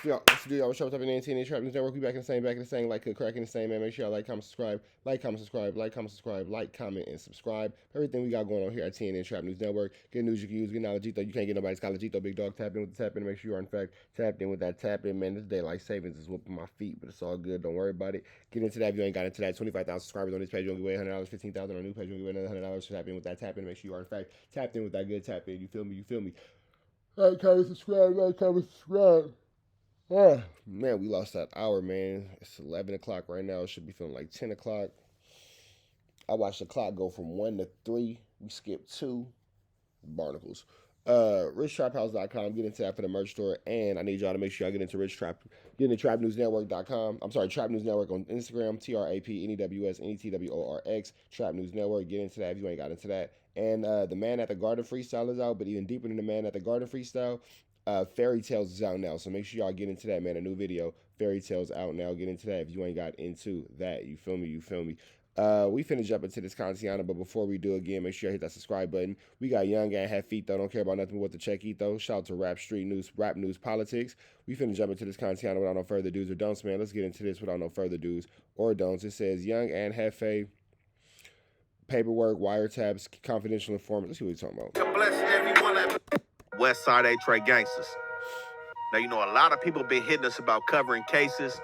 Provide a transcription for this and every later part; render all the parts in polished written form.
What's the deal? What's up, in the Trap News Network? We back in the same, like, cracking the same, man. Make sure y'all like, comment, subscribe, like, comment, and subscribe. Everything we got going on here at TNN Trap News Network. Good news you can use, good knowledge, you can't get nobody's college, big dog, tap in with the tap in. Make sure you are, in fact, tapped in with that tap in, man. This daylight savings is whooping my feet, but it's all good. Don't worry about it. Get into that if you ain't got into that. 25,000 subscribers on this page, you'll give away $100, 15,000 on a new page, you'll give away another $100. Tap in with that tap in. Make sure you are, in fact, tapped in with that good tap in. You feel me? Like, comment, subscribe. Oh, man, we lost that hour, man. It's 11 o'clock right now. It should be feeling like 10 o'clock. I watched the clock go from 1 to 3. We skipped 2. Barnacles. RichTrapHouse.com. Get into that for the merch store. And I need y'all to make sure y'all get into TrapNewsNetwork.com. I'm sorry, Trap News Network on Instagram. TRAPNEWSNETWORX. Trap News Network. Get into that if you ain't got into that. And the Man at the Garden freestyle is out. But even deeper than the Man at the Garden freestyle, Fairy Tales is out now, so make sure y'all get into that, man. A new video, Fairy Tales out now. Get into that if you ain't got into that. You feel me? We finna jump into this content, but before we do, again, make sure you hit that subscribe button. We got Young and Have Feet, though. Don't care about nothing but what the check eat, though. Shout out to Rap News Politics. We finna jump into this content without no further do's or don'ts, man. Let's get into this without no further do's or don'ts. It says Young and Jefe, paperwork, wiretaps, confidential informants. Let's see what he's talking about. God bless everyone at West Side A-Tray Gangsters. Now, a lot of people been hitting us about covering cases.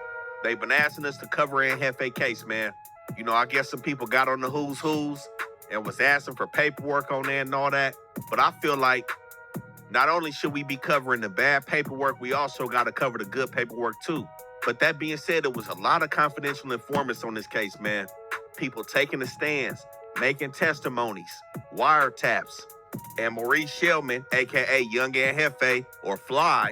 They've been asking us to cover in Jefe case, man. I guess some people got on the who's and was asking for paperwork on there and all that. But I feel like not only should we be covering the bad paperwork, we also got to cover the good paperwork too. But that being said, there was a lot of confidential informants on this case, man. People taking the stands, making testimonies, wiretaps. And Maurice Shellman, a.k.a. Young and Jefe, or Fly,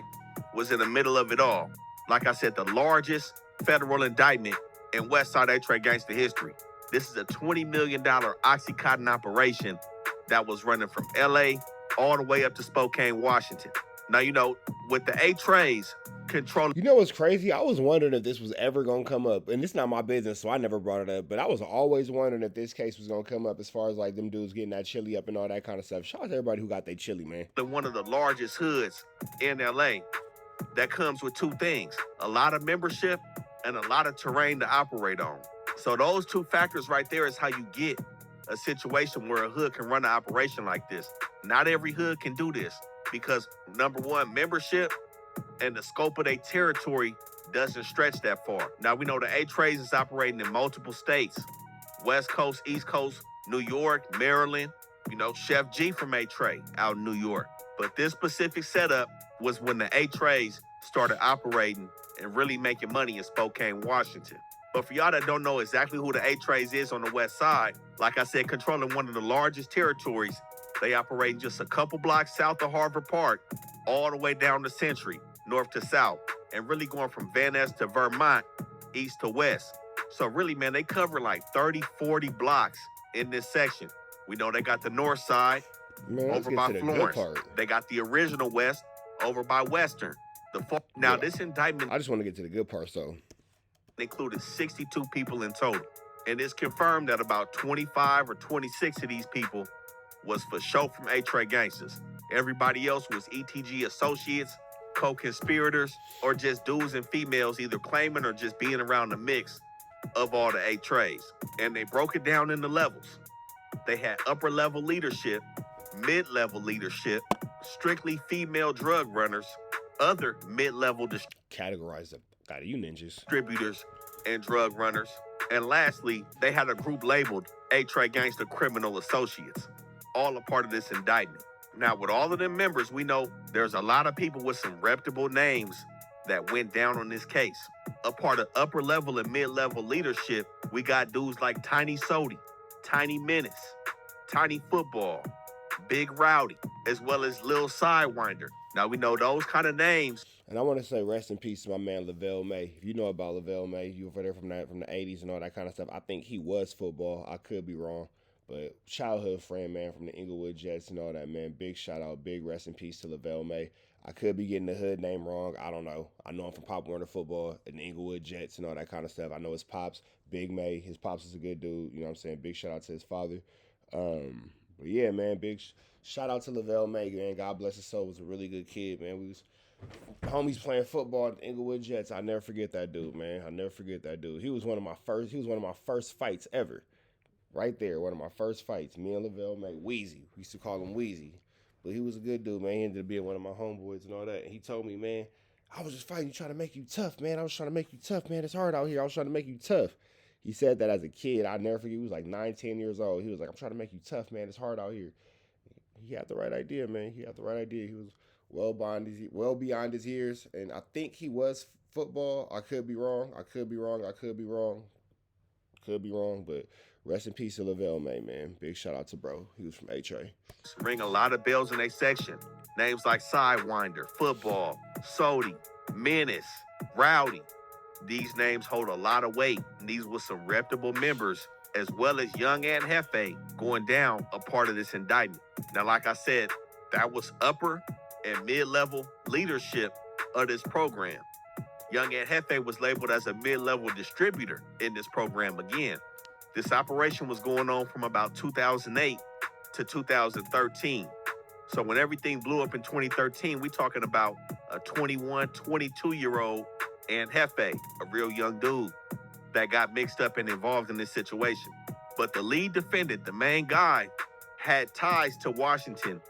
was in the middle of it all. Like I said, the largest federal indictment in West Side A-Tray gangster history. This is a $20 million Oxycontin operation that was running from L.A. all the way up to Spokane, Washington. Now, with the A-Trays controlling... You know what's crazy? I was wondering if this was ever going to come up. And it's not my business, so I never brought it up. But I was always wondering if this case was going to come up as far as, like, them dudes getting that chili up and all that kind of stuff. Shout out to everybody who got their chili, man. One of the largest hoods in L.A. that comes with two things. A lot of membership and a lot of terrain to operate on. So those two factors right there is how you get a situation where a hood can run an operation like this. Not every hood can do this because, number one, membership and the scope of their territory doesn't stretch that far. Now, we know the A-Trays is operating in multiple states. West Coast, East Coast, New York, Maryland. Chef G from A-Tray out in New York. But this specific setup was when the A-Trays started operating and really making money in Spokane, Washington. But for y'all that don't know exactly who the A-Trays is on the west side, like I said, controlling one of the largest territories, they operate just a couple blocks south of Harvard Park, all the way down to Century, north to south, and really going from Van Ness to Vermont, east to west. So really, man, they cover like 30, 40 blocks in this section. We know they got the north side, Man, over by Florence. They got the original west over by Western. Now, this indictment... I just want to get to the good parts, though. Included 62 people in total. And it's confirmed that about 25 or 26 of these people was for show from A-Tray gangsters. Everybody else was ETG associates, co-conspirators, or just dudes and females either claiming or just being around the mix of all the A-Trays. And they broke it down into levels. They had upper-level leadership, mid-level leadership, strictly female drug runners, other mid-level categorized them. Got you ninjas. Distributors and drug runners. And lastly, they had a group labeled A-Tray Gangster Criminal Associates, all a part of this indictment. Now, with all of them members, we know there's a lot of people with some reputable names that went down on this case. A part of upper-level and mid-level leadership, we got dudes like Tiny Sody, Tiny Menace, Tiny Football, Big Rowdy, as well as Lil Sidewinder. Now, we know those kind of names. And I want to say rest in peace to my man, Lavelle May. If you know about Lavelle May, you were there from the 80s and all that kind of stuff. I think he was football. I could be wrong. But childhood friend, man, from the Inglewood Jets and all that, man. Big shout out, big rest in peace to Lavelle May. I could be getting the hood name wrong. I don't know. I know him from Pop Warner Football and the Inglewood Jets and all that kind of stuff. I know his pops, Big May. His pops is a good dude. You know what I'm saying? Big shout out to his father. But yeah, man, big shout out to Lavelle May, man. God bless his soul. Was a really good kid, man. Homies playing football at the Inglewood Jets. I never forget that dude, man. I never forget that dude. He was one of my first fights ever. Right there, one of my first fights. Me and Lavelle made Wheezy. We used to call him Wheezy. But he was a good dude, man. He ended up being one of my homeboys and all that. And he told me, man, I was just fighting you, trying to make you tough, man. I was trying to make you tough, man. It's hard out here. I was trying to make you tough. He said that as a kid. I never forget. He was like 9, 10 years old. He was like, I'm trying to make you tough, man. It's hard out here. He had the right idea, man. He had the right idea. He was well beyond his years. And I think he was football. I could be wrong. Could be wrong. But rest in peace to Lavelle May, man. Big shout out to bro. He was from HA. Ring a lot of bells in their section. Names like Sidewinder, Football, Sody, Menace, Rowdy. These names hold a lot of weight, and these were some reputable members, as well as Young and Jefe going down a part of this indictment. Now, like I said, that was upper and mid-level leadership of this program. Young and Jefe was labeled as a mid-level distributor in this program again. This operation was going on from about 2008 to 2013. So when everything blew up in 2013, we talking about a 21, 22-year-old and Jefe, a real young dude that got mixed up and involved in this situation. But the lead defendant, the main guy, had ties to Washington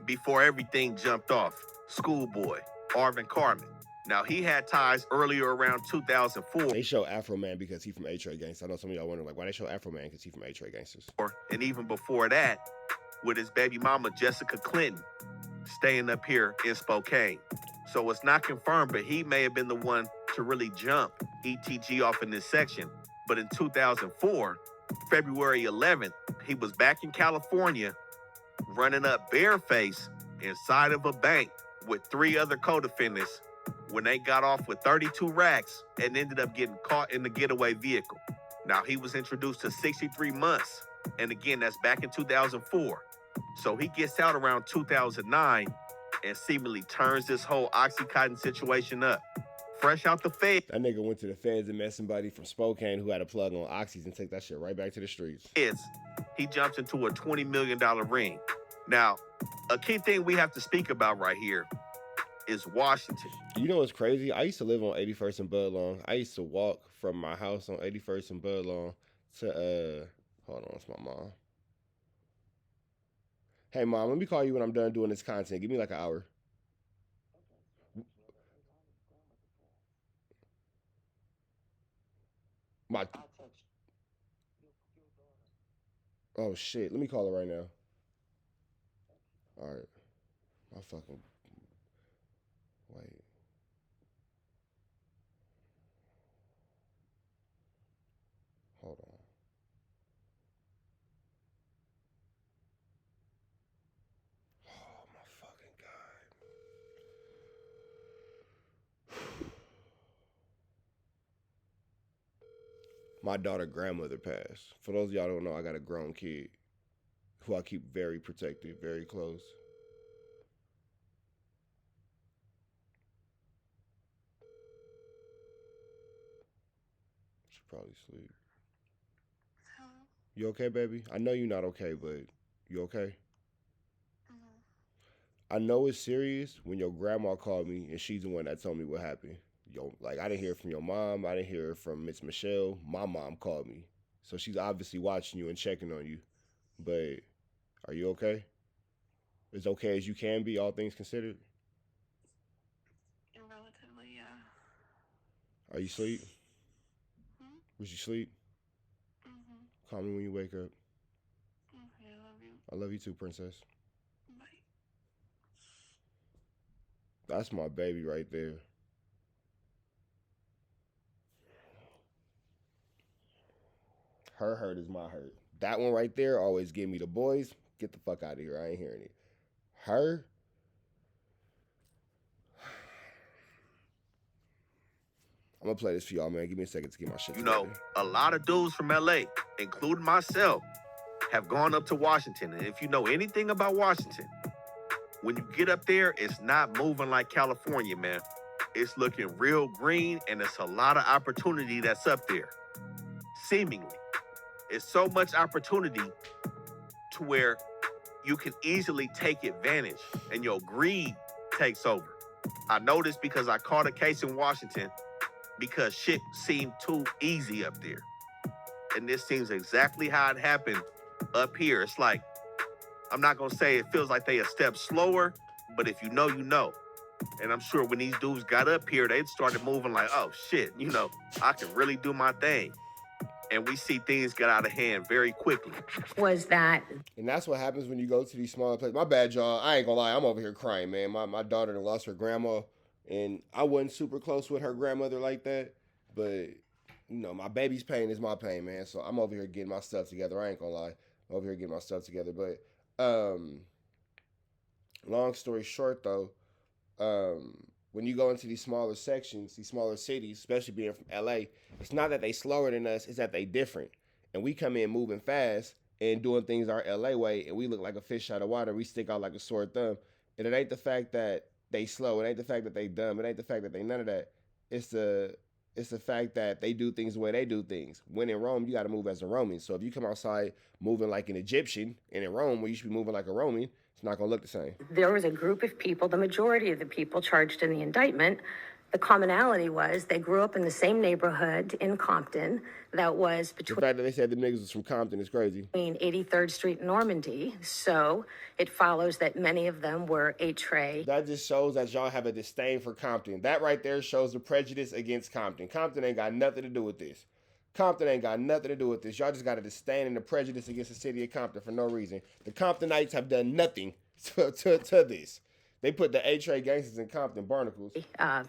before everything jumped off. Schoolboy, Arvin Carmen. Now, he had ties earlier around 2004. They show Afro Man because he from H.A. Gangsters. I know some of y'all wondering, like, why they show Afro Man because he from H.A. Gangsters. And even before that, with his baby mama, Jessica Clinton, staying up here in Spokane. So it's not confirmed, but he may have been the one to really jump ETG off in this section. But in 2004, February 11th, he was back in California, running up bareface inside of a bank with 3 other co-defendants when they got off with 32 racks and ended up getting caught in the getaway vehicle. Now, he was introduced to 63 months. And again, that's back in 2004. So he gets out around 2009 and seemingly turns this whole Oxycontin situation up. Fresh out the feds. That nigga went to the feds and met somebody from Spokane who had a plug on Oxys and take that shit right back to the streets. He jumps into a $20 million ring. Now, a key thing we have to speak about right here is Washington. You know what's crazy? I used to live on 81st and Budlong. I used to walk from my house on 81st and Budlong to, hold on, it's my mom. Hey, Mom, let me call you when I'm done doing this content. Give me like an hour. Oh, shit. Let me call her right now. All right. My fucking... Wait. Hold on. Oh, my fucking God. My daughter's grandmother passed. For those of y'all who don't know, I got a grown kid who I keep very protected, very close. She probably sleep. Hello? You okay, baby? I know you're not okay, but you okay? I know it's serious when your grandma called me and she's the one that told me what happened. Like, I didn't hear from your mom. I didn't hear from Miss Michelle. My mom called me. So she's obviously watching you and checking on you. But are you okay? As okay as you can be, all things considered? Relatively, yeah. Are you asleep? Was you sleep? Call me when you wake up. Okay, I love you. I love you too, princess. Bye. That's my baby right there. Her hurt is my hurt. That one right there always give me the boys. Get the fuck out of here. I ain't hearing it. Her. I'm gonna play this for y'all, man. Give me a second to get my shit together. You know, a lot of dudes from LA, including myself, have gone up to Washington. And if you know anything about Washington, when you get up there, it's not moving like California, man. It's looking real green, and it's a lot of opportunity that's up there. Seemingly. It's so much opportunity to where you can easily take advantage and your greed takes over. I know this because I caught a case in Washington because shit seemed too easy up there. And this seems exactly how it happened up here. It's like, I'm not gonna say it feels like they a step slower, but if you know, you know. And I'm sure when these dudes got up here, they started moving like, oh shit, you know, I can really do my thing. And we see things get out of hand very quickly. Was that? And that's what happens when you go to these smaller places. My bad, y'all. I ain't gonna lie. I'm over here crying, man. My daughter lost her grandma, and I wasn't super close with her grandmother like that. But, you know, my baby's pain is my pain, man. So I'm over here getting my stuff together. I ain't gonna lie. I'm over here getting my stuff together. But, long story short, though, when you go into these smaller sections, these smaller cities, especially being from LA, it's not that they slower than us, it's that they different. And we come in moving fast and doing things our LA way, and we look like a fish out of water. We stick out like a sore thumb. And it ain't the fact that they slow. It ain't the fact that they dumb. It ain't the fact that they none of that. It's the fact that they do things the way they do things. When in Rome, you got to move as a Roman. So if you come outside moving like an Egyptian, and in Rome, where you should be moving like a Roman, it's not going to look the same. There was a group of people, the majority of the people charged in the indictment, the commonality was they grew up in the same neighborhood in Compton that was The fact that they said the niggas was from Compton is crazy. between 83rd Street and Normandy. So it follows that many of them were A-Tray. That just shows that y'all have a disdain for Compton. That right there shows the prejudice against Compton. Compton ain't got nothing to do with this. Compton ain't got nothing to do with this. Y'all just got a disdain and a prejudice against the city of Compton for no reason. The Comptonites have done nothing to this. They put the A-Tray gangsters in Compton barnacles.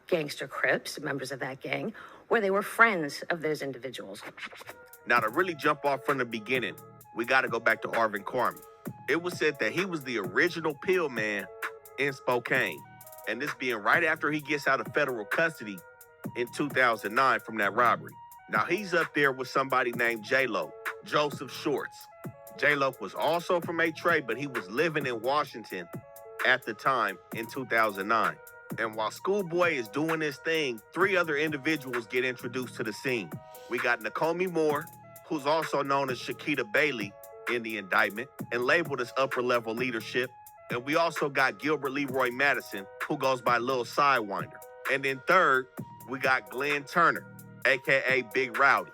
Gangster Crips, members of that gang, where they were friends of those individuals. Now, to really jump off from the beginning, we got to go back to Arvin Carmi. It was said that he was the original pill man in Spokane, and this being right after he gets out of federal custody in 2009 from that robbery. Now, he's up there with somebody named J-Lo, Joseph Shorts. J-Lo was also from A-Tray, but he was living in Washington at the time in 2009. And while Schoolboy is doing this thing, 3 other individuals get introduced to the scene. We got Nakomi Moore, who's also known as Shakita Bailey in the indictment and labeled as upper-level leadership. And we also got Gilbert Leroy Madison, who goes by Lil Sidewinder. And then third, we got Glenn Turner, a.k.a. Big Rowdy.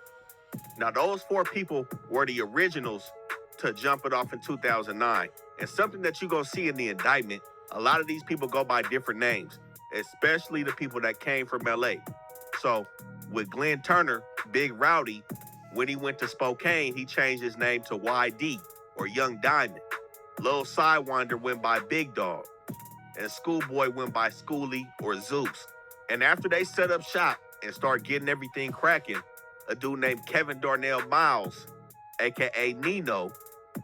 Now, those 4 people were the originals to jump it off in 2009. And something that you're going to see in the indictment, a lot of these people go by different names, especially the people that came from LA. So with Glenn Turner, Big Rowdy, when he went to Spokane, he changed his name to YD, or Young Diamond. Lil Sidewinder went by Big Dog, and Schoolboy went by Schoolie or Zeus. And after they set up shop and start getting everything cracking, a dude named Kevin Darnell Miles, aka Nino,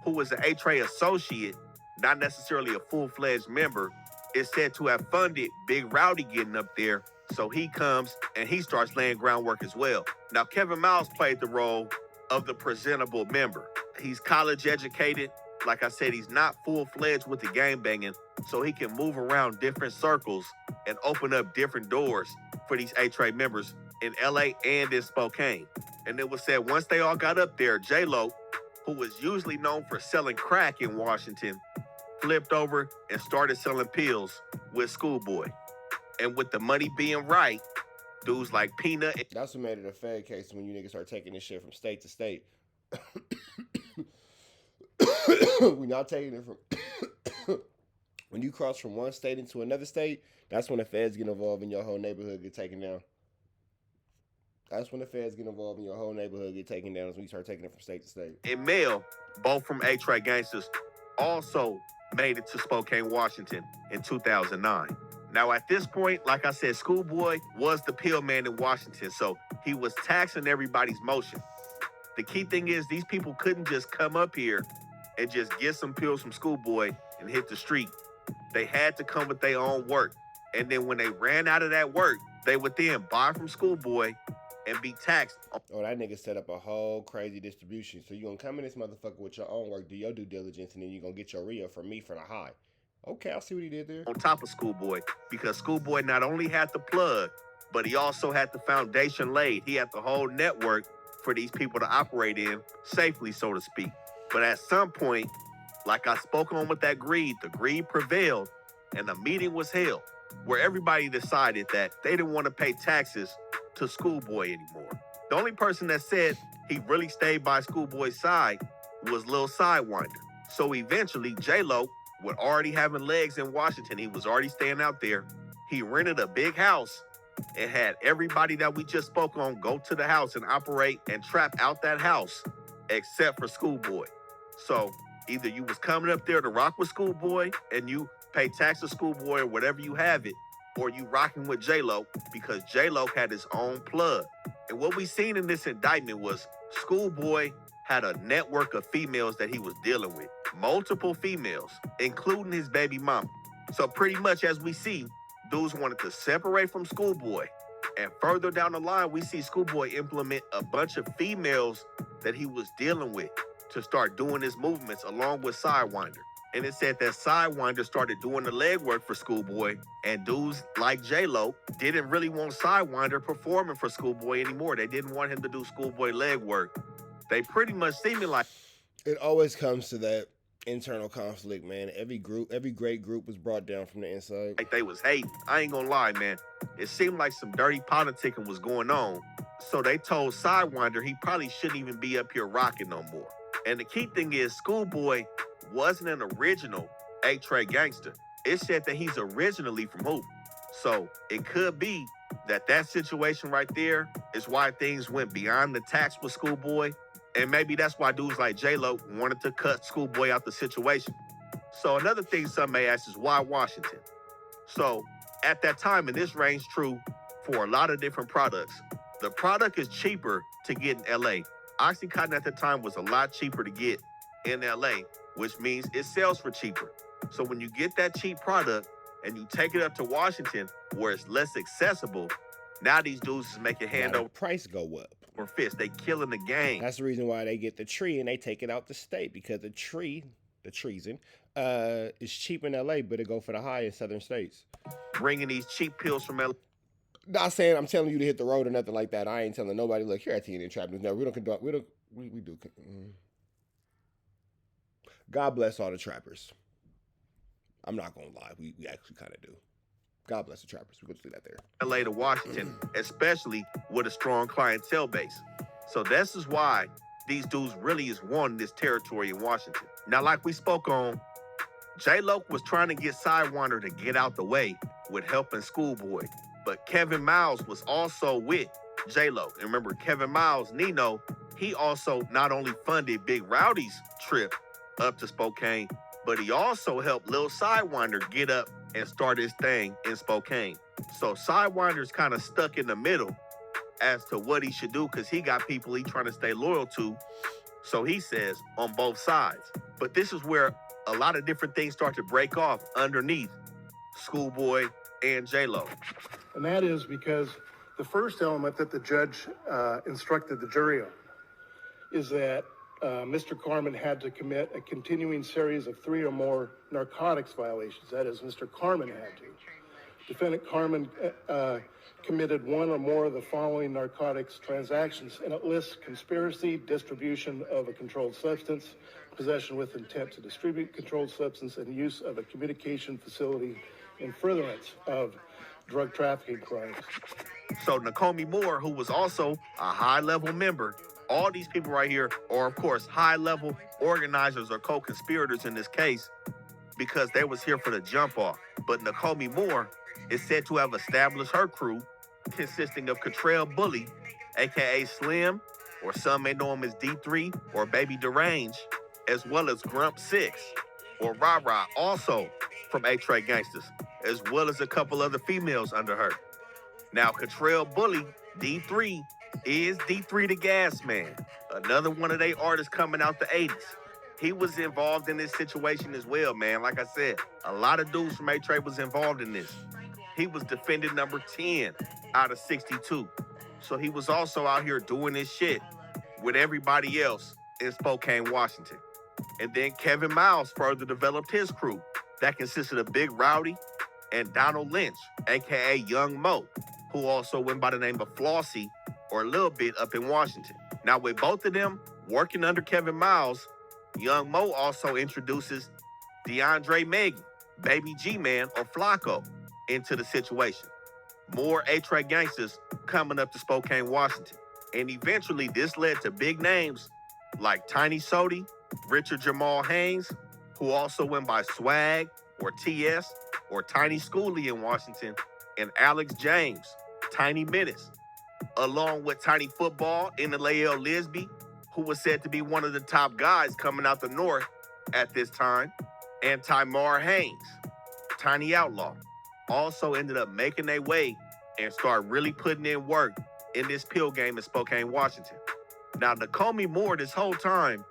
who was an A-Tray associate, not necessarily a full-fledged member, is said to have funded Big Rowdy getting up there. So he comes and he starts laying groundwork as well. Now, Kevin Miles played the role of the presentable member. He's college educated. Like I said, he's not full-fledged with the gangbanging, so he can move around different circles and open up different doors for these A-Tray members in LA and in Spokane. And it was said once they all got up there, J-Lo, who was usually known for selling crack in Washington, flipped over and started selling pills with Schoolboy. And with the money being right, dudes like Peanut. That's what made it a Fed case when you niggas start taking this shit from state to state. We're not taking it from... When you cross from one state into another state, that's when the feds get involved and your whole neighborhood get taken down. That's when the feds get involved and your whole neighborhood get taken down, is when you start taking it from state to state. And Mel, both from A-Tray gangsters, also made it to Spokane, Washington in 2009. Now, at this point, like I said, Schoolboy was the pill man in Washington, so he was taxing everybody's motion. The key thing is these people couldn't just come up here and just get some pills from Schoolboy and hit the street. They had to come with their own work. And then when they ran out of that work, they would then buy from Schoolboy and be taxed. Oh, that nigga set up a whole crazy distribution. So you gonna come in this motherfucker with your own work, do your due diligence, and then you gonna get your Rio from me for the high. Okay, I see what he did there. On top of Schoolboy, because Schoolboy not only had the plug, but he also had the foundation laid. He had the whole network for these people to operate in safely, so to speak. But at some point, like I spoke on with that greed, the greed prevailed and a meeting was held. where everybody decided that they didn't want to pay taxes to Schoolboy anymore. The only person that said he really stayed by Schoolboy's side was Lil Sidewinder. So eventually, J-Lo, with already having legs in Washington, he was already staying out there. He rented a big house and had everybody that we just spoke on go to the house and operate and trap out that house, except for Schoolboy. So either you was coming up there to rock with Schoolboy and you pay tax to Schoolboy or whatever you have it, or you rocking with J-Lo because J-Lo had his own plug. And what we seen in this indictment was Schoolboy had a network of females that he was dealing with. Multiple females, including his baby mama. So pretty much as we see, dudes wanted to separate from Schoolboy. And further down the line, we see Schoolboy implement a bunch of females that he was dealing with to start doing his movements along with Sidewinder. And it said that Sidewinder started doing the legwork for Schoolboy, and dudes like J-Lo didn't really want Sidewinder performing for Schoolboy anymore. They didn't want him to do Schoolboy legwork. They pretty much seeming like It always comes to that internal conflict, man. Every great group was brought down from the inside. they was hating. I ain't gonna lie, man. It seemed like some dirty politicking was going on. So they told Sidewinder he probably shouldn't even be up here rocking no more. And the key thing is Schoolboy wasn't an original A-Tray gangster. It said that he's originally from Hoop. So it could be that situation right there is why things went beyond the tax with Schoolboy. And maybe that's why dudes like J-Lo wanted to cut Schoolboy out the situation. So another thing some may ask is why Washington? So at that time, and this reigns true for a lot of different products, the product is cheaper to get in LA. Oxycontin at the time was a lot cheaper to get in LA, which means it sells for cheaper. So when you get that cheap product and you take it up to Washington where it's less accessible, now these dudes is making hand over price go up. or fist. They killing the game. That's the reason why they get the tree and they take it out the state, because the treason, is cheap in LA, but it go for the high in southern states. Bringing these cheap pills from LA. Not saying I'm telling you to hit the road or nothing like that. I ain't telling nobody, look, here at TNN Trap News. No, we do. God bless all the trappers. I'm not gonna lie, we actually kind of do. God bless the trappers. We're gonna see that there. LA to Washington, especially with a strong clientele base. So this is why these dudes really is wanting this territory in Washington. Now, like we spoke on, J-Lo was trying to get Sidewinder to get out the way with helping Schoolboy. But Kevin Miles was also with J-Lo. And remember, Kevin Miles, Nino, he also not only funded Big Rowdy's trip up to Spokane, but he also helped Lil Sidewinder get up and start his thing in Spokane. So Sidewinder's kind of stuck in the middle as to what he should do, because he got people he trying to stay loyal to, so he says, on both sides. But this is where a lot of different things start to break off underneath Schoolboy and J-Lo. And that is because the first element that the judge instructed the jury on is that Mr. Carmen had to commit a continuing series of 3 or more narcotics violations. That is, Mr. Carmen had to. Defendant Carmen committed 1 or more of the following narcotics transactions, and it lists conspiracy, distribution of a controlled substance, possession with intent to distribute controlled substance, and use of a communication facility in furtherance of drug trafficking crimes. So Nakomi Moore, who was also a high-level member, all these people right here are, of course, high-level organizers or co-conspirators in this case because they was here for the jump-off. But Nakomi Moore is said to have established her crew consisting of Betrayal Bully, a.k.a. Slim, or some may know him as D3 or Baby Derange, as well as Grump 6 or Rah-Rah, also from A-Tray Gangsters, as well as a couple other females under her. Now, Betrayal Bully, D3, is D3 the Gas Man, another one of they artists coming out the 80s. He was involved in this situation as well, man. Like I said, a lot of dudes from A-Tray was involved in this. He was defendant number 10 out of 62. So he was also out here doing this shit with everybody else in Spokane, Washington. And then Kevin Miles further developed his crew that consisted of Big Rowdy and Donald Lynch, a.k.a. Young Mo, who also went by the name of Flossie or Lil Bit up in Washington. Now, with both of them working under Kevin Miles, Young Mo also introduces DeAndre Megan, Baby G-Man, or FLAKKO, into the situation. More A-Track gangsters coming up to Spokane, Washington. And eventually this led to big names like Tiny Sody, Richard Jamal Haynes, who also went by Swag or TS or Tiny Schoolie in Washington, and Alex James, Tiny Menace, along with Tiny Football in the Lael Lisby, who was said to be one of the top guys coming out the north at this time, and Tymar Haynes, Tiny Outlaw, also ended up making their way and start really putting in work in this pill game in Spokane, Washington. Now, Nakomi Moore this whole time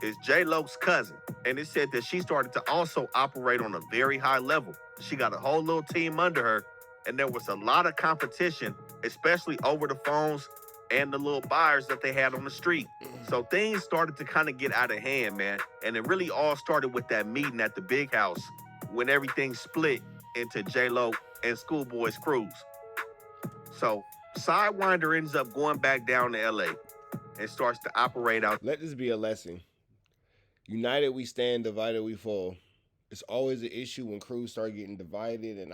is J-Lo's cousin, and it said that she started to also operate on a very high level. She got a whole little team under her, and there was a lot of competition, especially over the phones and the little buyers that they had on the street. So things started to kind of get out of hand, man, and it really all started with that meeting at the big house when everything split into J-Lo and Schoolboy's crews. So Sidewinder ends up going back down to LA and starts to operate out. Let this be a lesson. United we stand, divided we fall. It's always an issue when crews start getting divided, and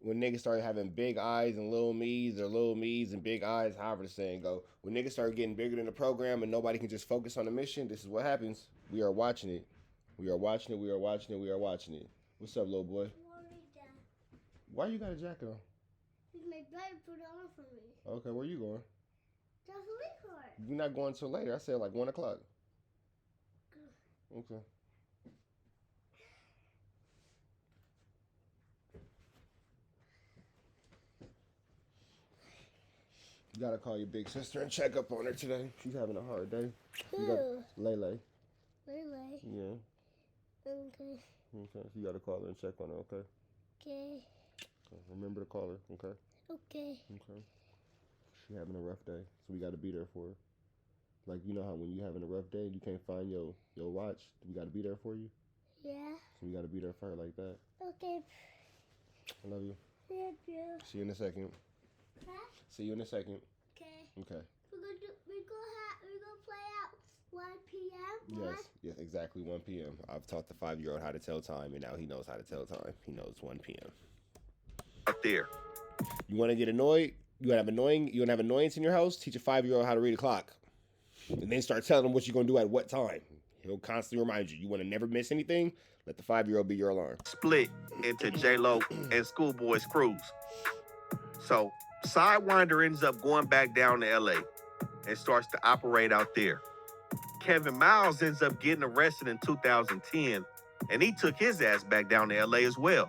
when niggas start having big eyes and little me's, or little me's and big eyes, however the saying go. When niggas start getting bigger than the program and nobody can just focus on the mission, this is what happens. We are watching it. We are watching it. We are watching it. We are watching it. What's up, little boy? Why you got a jacket on? My brother put it on for me. Okay, where you going? That's a leaf card. You're not going till later. I said like 1 o'clock. Okay. You gotta call your big sister and check up on her today. She's having a hard day. Who? Lele. Lele. Yeah. Okay. Okay. You gotta call her and check on her, okay? Okay. Remember to call her, okay? Okay. Okay. She having a rough day, so we gotta be there for her. Like, you know how when you having a rough day and you can't find your watch, we gotta be there for you? Yeah. So we gotta be there for her like that. Okay. I love you. Thank you. See you in a second. Huh? See you in a second. Okay. Okay. We're gonna play out 1 p.m. Yes, yes, exactly 1 p.m. I've taught the 5-year-old how to tell time, and now he knows how to tell time. He knows 1 p.m. Up there. You want to get annoyed? You want to have annoyance in your house? Teach a 5-year-old how to read a clock, and then start telling him what you're gonna do at what time. He'll constantly remind you. You want to never miss anything? Let the 5-year-old be your alarm. Split into J-Lo and Schoolboy's crews. So Sidewinder ends up going back down to LA and starts to operate out there. Kevin Miles ends up getting arrested in 2010, and he took his ass back down to LA as well.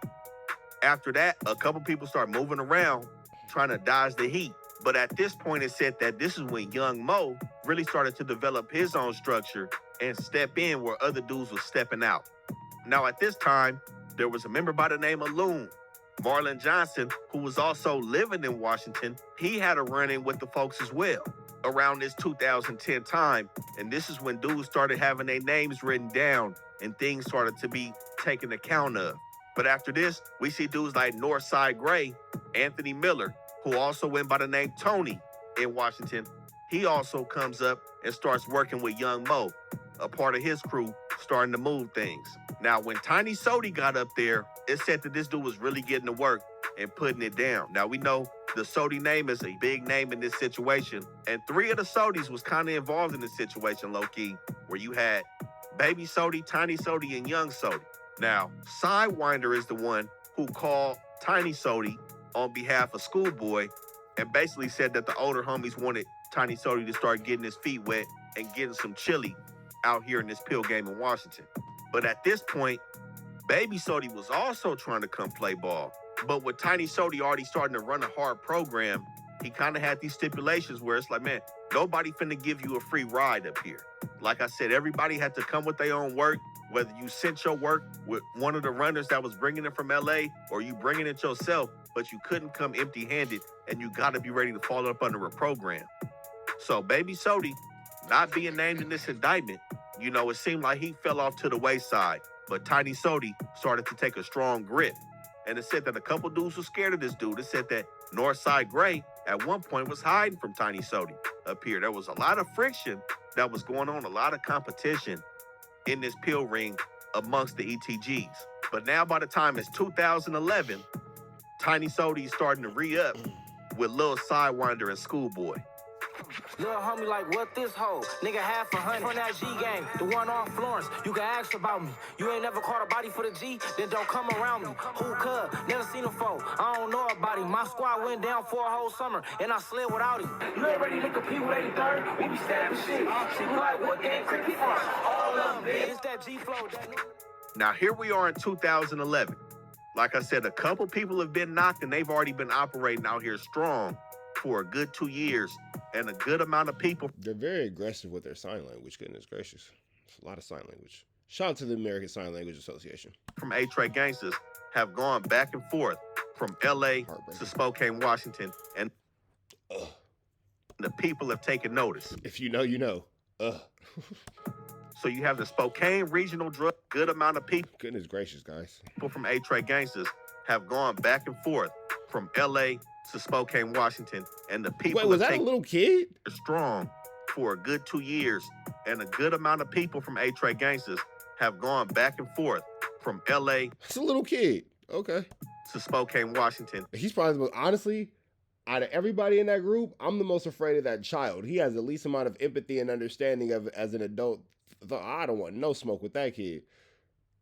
After that, a couple people start moving around, trying to dodge the heat. But at this point, it said that this is when Young Mo really started to develop his own structure and step in where other dudes was stepping out. Now, at this time, there was a member by the name of Loon, Marlon Johnson, who was also living in Washington. He had a run-in with the folks as well around this 2010 time. And this is when dudes started having their names written down and things started to be taken account of. But after this, we see dudes like Northside Gray, Anthony Miller, who also went by the name Tony in Washington. He also comes up and starts working with Young Mo, a part of his crew, starting to move things. Now, when Tiny Sody got up there, it said that this dude was really getting to work and putting it down. Now, we know the Sody name is a big name in this situation, and 3 of the Sodys was kind of involved in this situation, low-key, where you had Baby Sody, Tiny Sody, and Young Sody. Now, Sidewinder is the one who called Tiny Sody on behalf of Schoolboy and basically said that the older homies wanted Tiny Sody to start getting his feet wet and getting some chili out here in this pill game in Washington. But at this point, Baby Sody was also trying to come play ball. But with Tiny Sody already starting to run a hard program, he kind of had these stipulations where it's like, man, nobody finna give you a free ride up here. Like I said, everybody had to come with their own work, whether you sent your work with one of the runners that was bringing it from LA or you bringing it yourself, but you couldn't come empty-handed, and you gotta be ready to fall up under a program. So Baby Sody, not being named in this indictment, you know, it seemed like he fell off to the wayside, but Tiny Sody started to take a strong grip. And it said that a couple dudes were scared of this dude. It said that Northside Gray at one point was hiding from Tiny Sody up here. There was a lot of friction that was going on, a lot of competition in this pill ring amongst the ETGs. But now by the time it's 2011, Tiny Sody's starting to re-up with Lil Sidewinder and Schoolboy. Little homie like, what this hoe? Nigga, half 100 on that G gang, the one on Florence. You can ask about me. You ain't never caught a body for the G, then don't come around me. Who could? Never seen him foe. I don't know about him. My squad went down for a whole summer, and I slid without him. You already look at people 83rd, we be stabbing shit. She be like, what gang cricket from? All of it. It's that G flow. Now here we are in 2011. Like I said, a couple people have been knocked and they've already been operating out here strong for a good 2 years, and a good amount of people. They're very aggressive with their sign language, goodness gracious. It's a lot of sign language. Shout out to the American Sign Language Association. From A-Tray gangsters have gone back and forth from LA to Spokane, Washington, and the people have taken notice. If you know, you know. So you have the Spokane regional drug, good amount of people. Goodness gracious, guys. People from A-Tray gangsters have gone back and forth from LA to Spokane, Washington, and the people. Wait, was that a little kid? Strong for a good 2 years, and a good amount of people from A-Tray gangsters have gone back and forth from LA. It's a little kid. Okay. To Spokane, Washington. He's probably the most, honestly, out of everybody in that group, I'm the most afraid of that child. He has the least amount of empathy and understanding of as an adult. I don't want no smoke with that kid.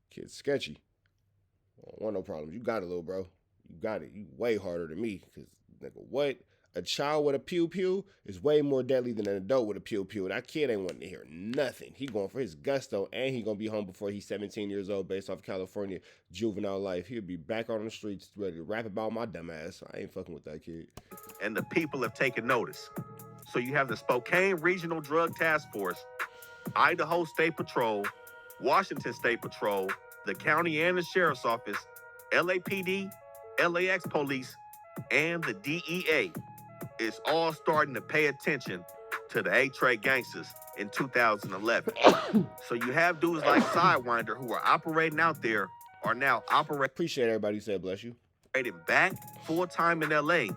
Kid's sketchy. I don't want no problems. You got it, little bro. You got it. You way harder than me. Because, nigga, what? A child with a pew-pew is way more deadly than an adult with a pew-pew. That kid ain't wanting to hear nothing. He going for his gusto, and he going to be home before he's 17 years old based off California juvenile life. He'll be back on the streets ready to rap about my dumb ass. I ain't fucking with that kid. And the people have taken notice. So you have the Spokane Regional Drug Task Force, Idaho State Patrol, Washington State Patrol, the county and the sheriff's office, LAPD, LAX police, and the DEA is all starting to pay attention to the A-Tray gangsters in 2011. So you have dudes like Sidewinder who are operating out there are now operating. Appreciate everybody who said bless you. Back full-time in LA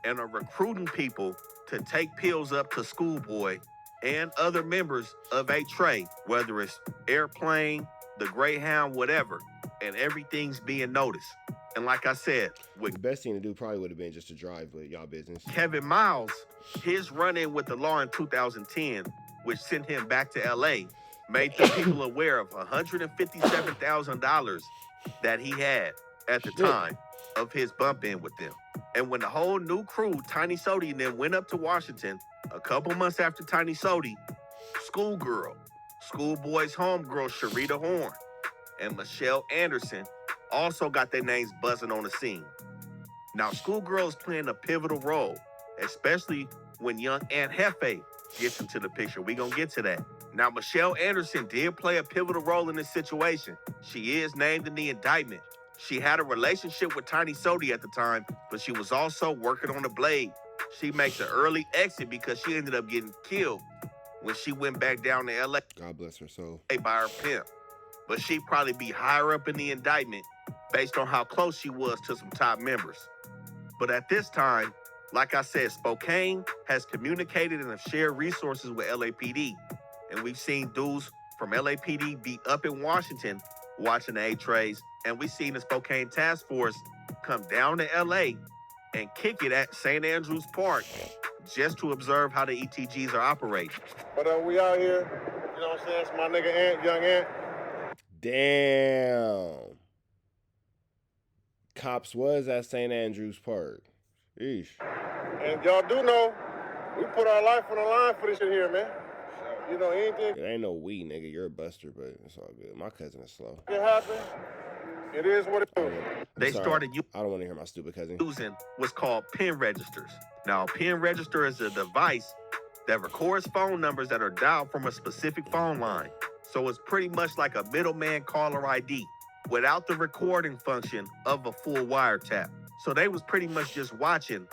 and are recruiting people to take pills up to Schoolboy and other members of A-Tray, whether it's Airplane, the Greyhound, whatever, and everything's being noticed. And like I said, with the best thing to do probably would have been just to drive with y'all business. Kevin Miles, his run-in with the law in 2010, which sent him back to LA, made the people aware of $157,000 that he had at the time of his bump-in with them. And when the whole new crew, Tiny Sody and them, went up to Washington, a couple months after Tiny Sody, Schoolboy's homegirl, Sharita Horn, and Michelle Anderson also got their names buzzing on the scene. Now, Schoolgirl is playing a pivotal role, especially when young Aunt Jefe gets into the picture. We're going to get to that. Now, Michelle Anderson did play a pivotal role in this situation. She is named in the indictment. She had a relationship with Tiny Sody at the time, but she was also working on the blade. She makes an early exit because she ended up getting killed when she went back down to LA. God bless her soul. By her pimp. But she'd probably be higher up in the indictment based on how close she was to some top members. But at this time, like I said, Spokane has communicated and have shared resources with LAPD. And we've seen dudes from LAPD be up in Washington watching the A-Trays. And we've seen the Spokane Task Force come down to LA and kick it at St. Andrews Park just to observe how the ETGs are operating. But we out here, you know what I'm saying? It's my nigga Ant, young Ant. Damn. Cops was at St. Andrews Park. Eesh. And y'all do know, we put our life on the line for this shit here, man. You know, anything. It ain't no we, nigga. You're a buster, but it's all good. My cousin is slow. It happened. It is what it is. They started I don't want to hear my stupid cousin. Using what's called PIN registers. Now, a PIN register is a device that records phone numbers that are dialed from a specific phone line. So it's pretty much like a middleman caller ID without the recording function of a full wiretap. So they was pretty much just watching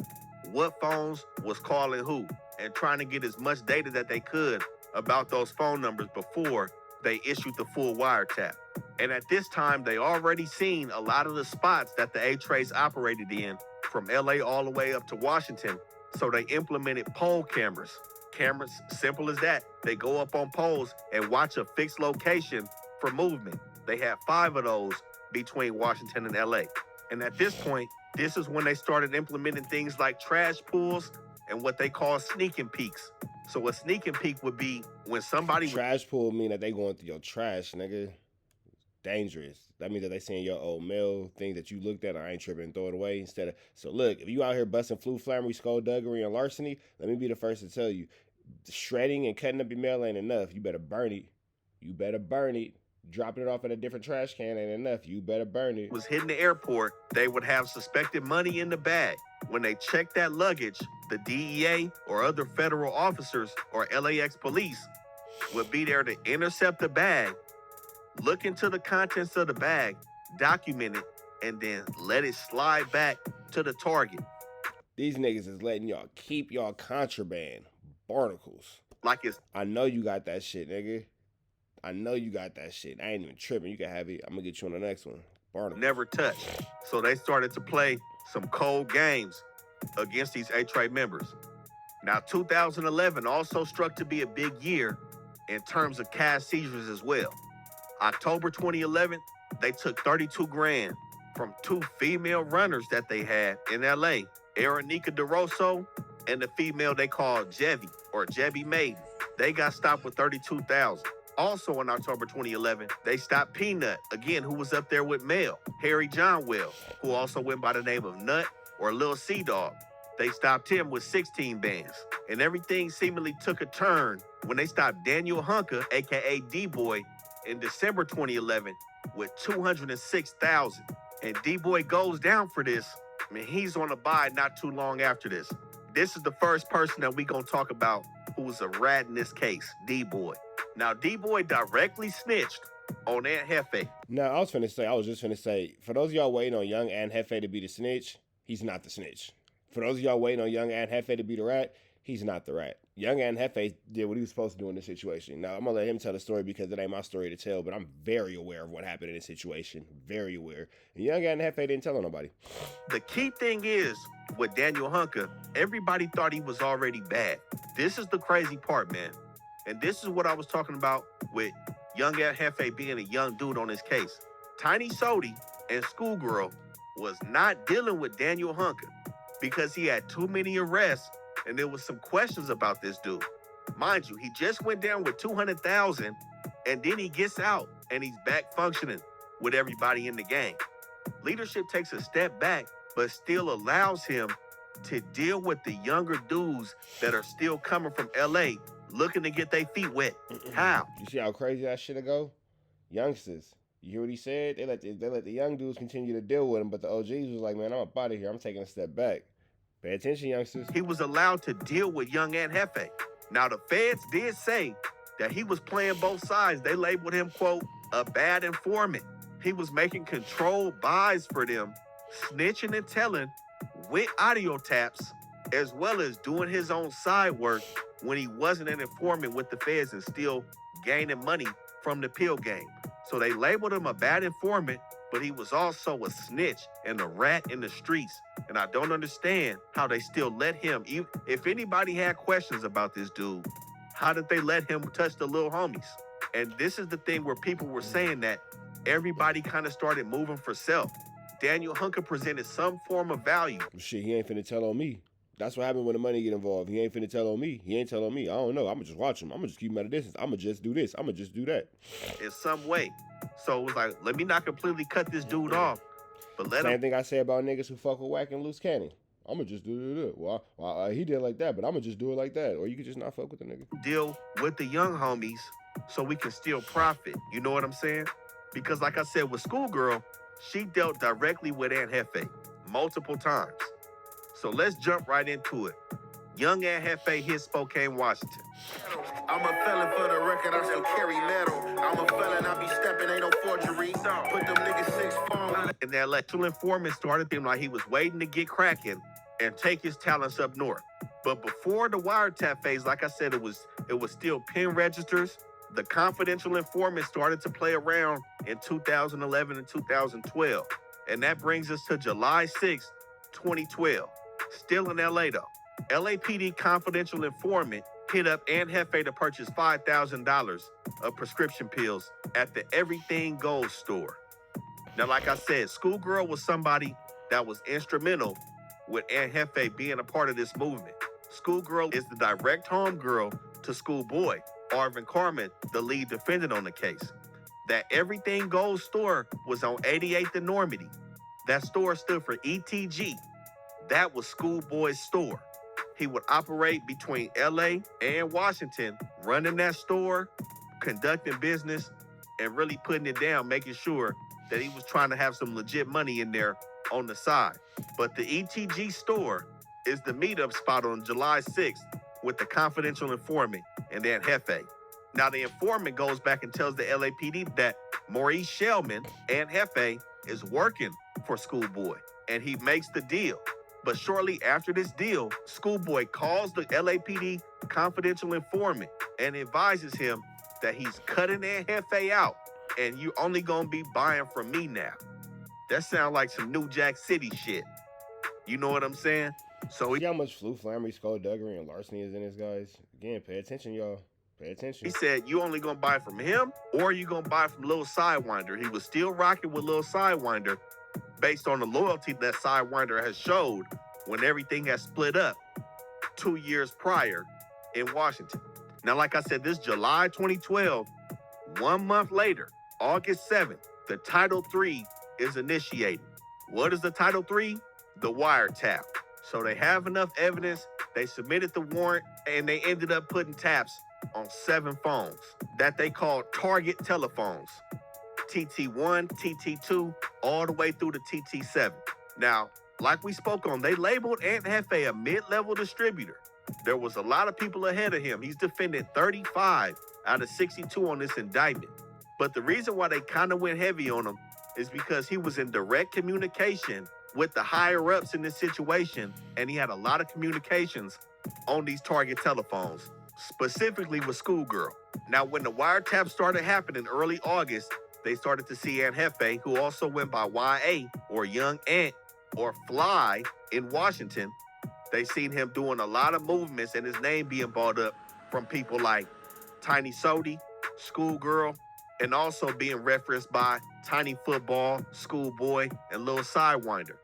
what phones was calling who and trying to get as much data that they could about those phone numbers before they issued the full wiretap. And at this time, they already seen a lot of the spots that the A-Trays operated in from LA all the way up to Washington. So they implemented pole cameras. Cameras, simple as that. They go up on poles and watch a fixed location for movement. They had 5 of those between Washington and LA. And at this point, This is when they started implementing things like trash pulls and what they call sneaking peeks. So a sneaking peek would be when somebody Trash pull mean that they going through your trash, nigga. Dangerous. That means that they seeing your old mail, thing that you looked at, I ain't tripping, throw it away instead of. So look, if you out here busting flammery, skullduggery, and larceny, let me be the first to tell you, shredding and cutting up your mail ain't enough. You better burn it. You better burn it. Dropping it off at a different trash can ain't enough. You better burn it. was hitting the airport, they would have suspected money in the bag. When they checked that luggage, the DEA or other federal officers or LAX police would be there to intercept the bag, look into the contents of the bag, document it, and then let it slide back to the target. These niggas is letting y'all keep y'all contraband. Barnacles. Like it's I know you got that shit, nigga. I know you got that shit. I ain't even tripping. You can have it. I'm gonna get you on the next one. Barnacles. never touched. So they started to play some cold games against these A-Tray members. Now, 2011 also struck to be a big year in terms of cash seizures as well. October 2011, they took 32 grand from two female runners that they had in LA, Aronika DeRosso and the female they called Jefe or Jebby Maiden. They got stopped with 32,000. Also in October 2011, they stopped Peanut, again, who was up there with Mel, Harry Johnwell, who also went by the name of Nut or Lil Sea Dog. They stopped him with 16 bands. And everything seemingly took a turn when they stopped Daniel Hunker, aka D-Boy, in December 2011 with 206,000. And D-Boy goes down for this. I mean, he's on a buy not too long after this. This is the first person that we gonna talk about who was a rat in this case, D-Boy. Now, D-Boy directly snitched on Aunt Jefe. Now, I was just finna say, for those of y'all waiting on young Aunt Jefe to be the snitch, he's not the snitch. For those of y'all waiting on young Aunt Jefe to be the rat, he's not the rat. Young Aunt Jefe did what he was supposed to do in this situation. Now, I'm going to let him tell the story because it ain't my story to tell, but I'm very aware of what happened in this situation. Very aware. And young Aunt Jefe didn't tell on nobody. The key thing is, with Daniel Hunker, everybody thought he was already bad. This is the crazy part, man. And this is what I was talking about with young Aunt Jefe being a young dude on this case. Tiny Sodi and Schoolgirl was not dealing with Daniel Hunker because he had too many arrests and there was some questions about this dude. Mind you, he just went down with 200,000 and then he gets out and he's back functioning with everybody in the gang. Leadership takes a step back, but still allows him to deal with the younger dudes that are still coming from LA looking to get their feet wet. How? You see how crazy that shit go? Youngsters. You hear what he said? They let the young dudes continue to deal with him, but the OGs was like, man, I'm up out of here. I'm taking a step back. Pay attention, youngsters. He was allowed to deal with young Aunt Jefe. Now, the feds did say that he was playing both sides. They labeled him, quote, a bad informant. He was making controlled buys for them, snitching and telling with audio taps, as well as doing his own side work when he wasn't an informant with the feds and still gaining money from the pill game. So they labeled him a bad informant, but he was also a snitch and a rat in the streets. And I don't understand how they still let him, if anybody had questions about this dude, how did they let him touch the little homies? And this is the thing where people were saying that everybody kind of started moving for self. Daniel Hunker presented some form of value. Shit, he ain't finna tell on me. That's what happened when the money get involved. He ain't finna tell on me. He ain't tell on me. I don't know. I'm gonna just watch him. I'm gonna just keep him at a distance. I'm gonna just do this. I'm gonna just do that. In some way. So it was like, let me not completely cut this dude off, but let him. Same thing I say about niggas who fuck with WACK and loose cannon. I'm gonna just do it. Well, he did it like that, but I'm gonna just do it like that. Or you could just not fuck with the nigga. Deal with the young homies so we can still profit. You know what I'm saying? Because like I said, with Schoolgirl, she dealt directly with Aunt Jefe multiple times. So let's jump right into it. Young Aunt Jefe hit Spokane, Washington. I'm a felon for the record, I still carry metal. I'm a felon, I be stepping, ain't no forgery. Put them niggas 6'4". And that electoral informant started him like he was waiting to get cracking and take his talents up north. But before the wiretap phase, like I said, it was still pen registers. The confidential informant started to play around in 2011 and 2012. And that brings us to July 6, 2012. Still in LA though. LAPD confidential informant hit up Aunt Jefe to purchase $5,000 of prescription pills at the Everything Gold store. Now, like I said, Schoolgirl was somebody that was instrumental with Aunt Jefe being a part of this movement. Schoolgirl is the direct homegirl to Schoolboy, Arvin Carmen, the lead defendant on the case. That Everything Gold store was on 88th and Normandy. That store stood for ETG. That was Schoolboy's store. He would operate between LA and Washington, running that store, conducting business, and really putting it down, making sure that he was trying to have some legit money in there on the side. But the ETG store is the meetup spot on July 6th with the confidential informant and Aunt Jefe. Now, the informant goes back and tells the LAPD that Maurice Shellman, Aunt Jefe, is working for Schoolboy, and he makes the deal. But shortly after this deal, Schoolboy calls the LAPD confidential informant and advises him that he's cutting Aunt Jefe out, and you only gonna be buying from me now. That sounds like some New Jack City shit. You know what I'm saying? So See how much flu, flammery, skullduggery, and larceny is in this, guys? Again, pay attention, y'all. Pay attention. he said, you only gonna buy from him, or you gonna buy from Lil Sidewinder. He was still rocking with Lil Sidewinder based on the loyalty that Sidewinder has showed when everything has split up 2 years prior in Washington. Now, like I said, this July 2012, 1 month later, August 7th, the Title III is initiated. What is the Title III? The wiretap. So they have enough evidence, they submitted the warrant, and they ended up putting taps on 7 phones that they called target telephones. TT1, TT2, all the way through to TT7. Now, like we spoke on, they labeled Aunt Jefe a mid-level distributor. There was a lot of people ahead of him. He's defended 35 out of 62 on this indictment. But the reason why they kind of went heavy on him is because he was in direct communication with the higher-ups in this situation, and he had a lot of communications on these target telephones, specifically with Schoolgirl. Now, when the wiretap started happening early August, they started to see Aunt Jefe, who also went by YA, or Young Ant, or Fly in Washington. They seen him doing a lot of movements and his name being brought up from people like Tiny Sody, Schoolgirl, and also being referenced by Tiny Football, Schoolboy, and Lil Sidewinder.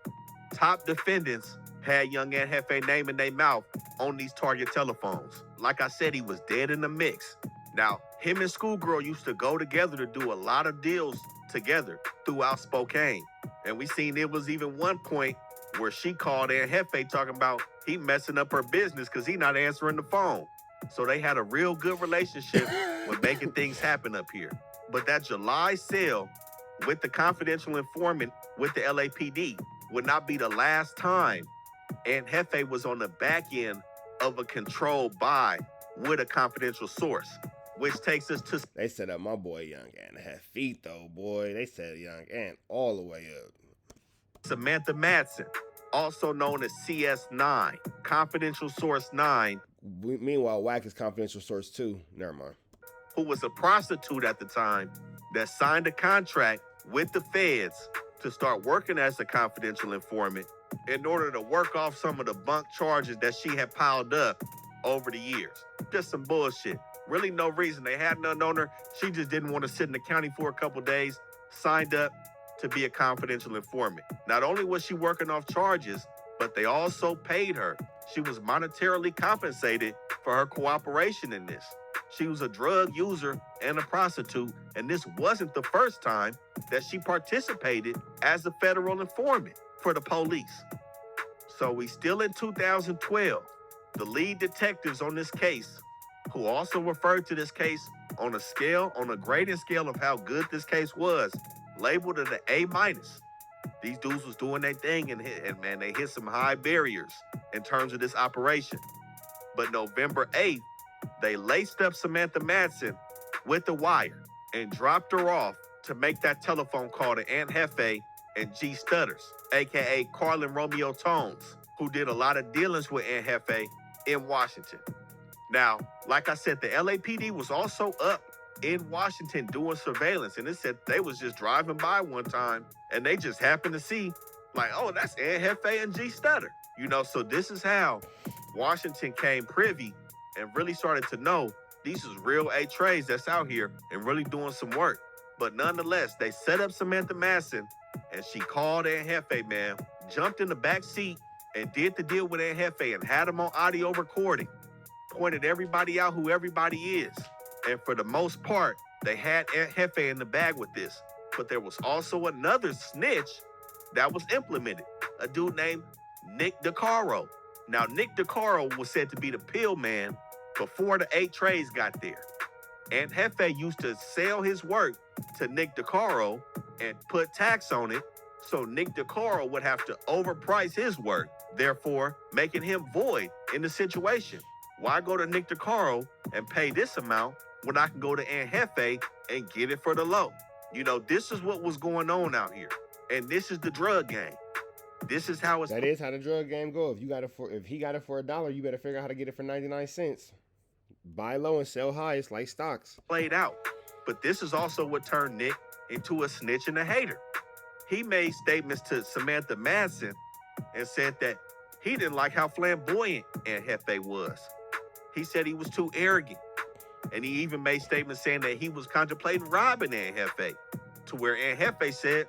Top defendants had young Aunt Jefe name in their mouth on these target telephones. Like I said, he was dead in the mix. Now, him and Schoolgirl used to go together to do a lot of deals together throughout Spokane. And we seen it was even one point where she called Aunt Jefe talking about he messing up her business because he not answering the phone. So they had a real good relationship with making things happen up here. But that July sale with the confidential informant with the LAPD would not be the last time Aunt Jefe was on the back end of a controlled buy with a confidential source, which takes us to... They set up my boy Young Ant had feet, though, boy. They set Young Ant all the way up. Samantha Madsen, also known as CS9, Confidential Source 9. Meanwhile, WACK is Confidential Source 2. Never mind. Who was a prostitute at the time that signed a contract with the feds to start working as a confidential informant in order to work off some of the bunk charges that she had piled up over the years. Just some bullshit. Really no reason. They had none on her. She just didn't want to sit in the county for a couple days, signed up to be a confidential informant. Not only was she working off charges, but they also paid her. She was monetarily compensated for her cooperation in this. She was a drug user and a prostitute, and this wasn't the first time that she participated as a federal informant for the police. So we still in 2012. The lead detectives on this case, who also referred to this case on a grading scale of how good this case was, labeled it an A-. These dudes was doing their thing, and man, they hit some high barriers in terms of this operation. But November 8th, they laced up Samantha Madsen with the wire and dropped her off to make that telephone call to Aunt Jefe and G Stutters, aka Carlin Romeo Tones, who did a lot of dealings with Aunt Jefe in Washington. Now, like I said, the LAPD was also up in Washington doing surveillance, and it said they was just driving by one time and they just happened to see, like, oh, that's Aunt Jefe and G Stutter. You know, so this is how Washington came privy and really started to know these is real A-Trays that's out here and really doing some work. But nonetheless, they set up Samantha Madsen, and she called Aunt Jefe, man, jumped in the back seat and did the deal with Aunt Jefe and had him on audio recording, pointed everybody out who everybody is. And for the most part, they had Aunt Jefe in the bag with this. But there was also another snitch that was implemented, a dude named Nick DeCaro. Now, Nick DeCaro was said to be the pill man before the 8 trays got there. Aunt Jefe used to sell his work to Nick DeCaro and put tax on it, so Nick DeCaro would have to overprice his work, therefore making him void in the situation. Why go to Nick DeCaro and pay this amount when I can go to Aunt Jefe and get it for the low? You know, this is what was going on out here. And this is the drug game. This is how it's... That is how the drug game go. If he got it for $1, you better figure out how to get it for 99 cents. Buy low and sell high. It's like stocks. Played out. But this is also what turned Nick into a snitch and a hater. He made statements to Samantha Madsen and said that he didn't like how flamboyant Aunt Jefe was. He said he was too arrogant. And he even made statements saying that he was contemplating robbing Aunt Jefe, to where Aunt Jefe said,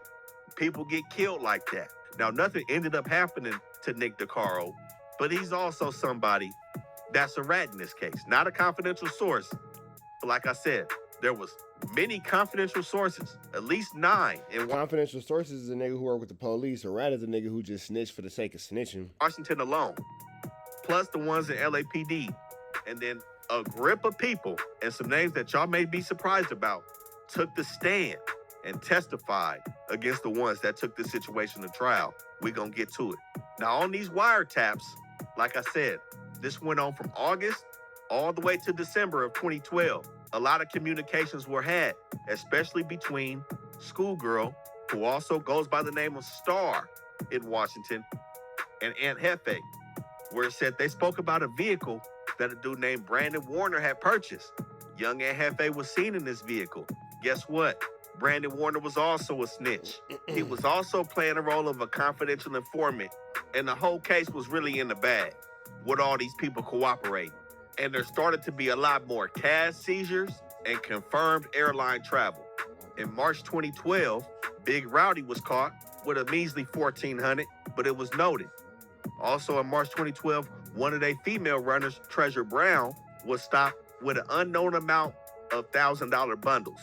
people get killed like that. Now, nothing ended up happening to Nick DeCaro, but he's also somebody that's a rat in this case. Not a confidential source, but like I said, there was many confidential sources, at least 9. In Confidential sources is a nigga who work with the police. A rat is a nigga who just snitched for the sake of snitching. Washington alone, plus the ones in LAPD, and then a grip of people, and some names that y'all may be surprised about, took the stand and testified against the ones that took the situation to trial. We're gonna get to it. Now, on these wiretaps, like I said, this went on from August all the way to December of 2012. A lot of communications were had, especially between Schoolgirl, who also goes by the name of Star in Washington, and Aunt Jefe, where it said they spoke about a vehicle that a dude named Brandon Warner had purchased. Young Aunt Jefe was seen in this vehicle. Guess what? Brandon Warner was also a snitch. He was also playing the role of a confidential informant, and the whole case was really in the bag with all these people cooperating. And there started to be a lot more cash seizures and confirmed airline travel. In March 2012, Big Rowdy was caught with a measly $1,400, but it was noted. Also in March 2012, one of their female runners, Treasure Brown, was stopped with an unknown amount of $1,000 bundles.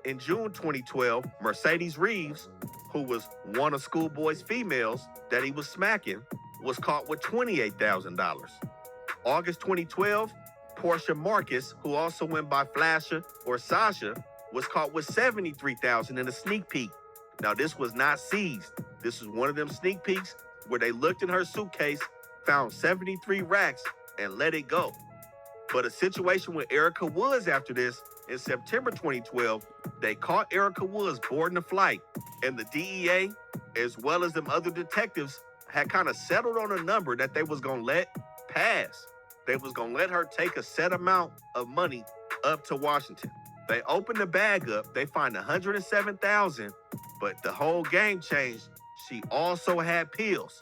In June 2012, Mercedes Reeves, who was one of Schoolboy's females that he was smacking, was caught with $28,000. August 2012, Portia Marcus, who also went by Flasha or Sasha, was caught with $73,000 in a sneak peek. Now, this was not seized. This was one of them sneak peeks where they looked in her suitcase, found 73 racks, and let it go. But a situation with Erica Woods after this, in September 2012, they caught Erica Woods boarding a flight, and the DEA, as well as them other detectives, had kind of settled on a number that they was gonna let pass. They was gonna let her take a set amount of money up to Washington. They opened the bag up, they find $107,000, but the whole game changed. She also had pills.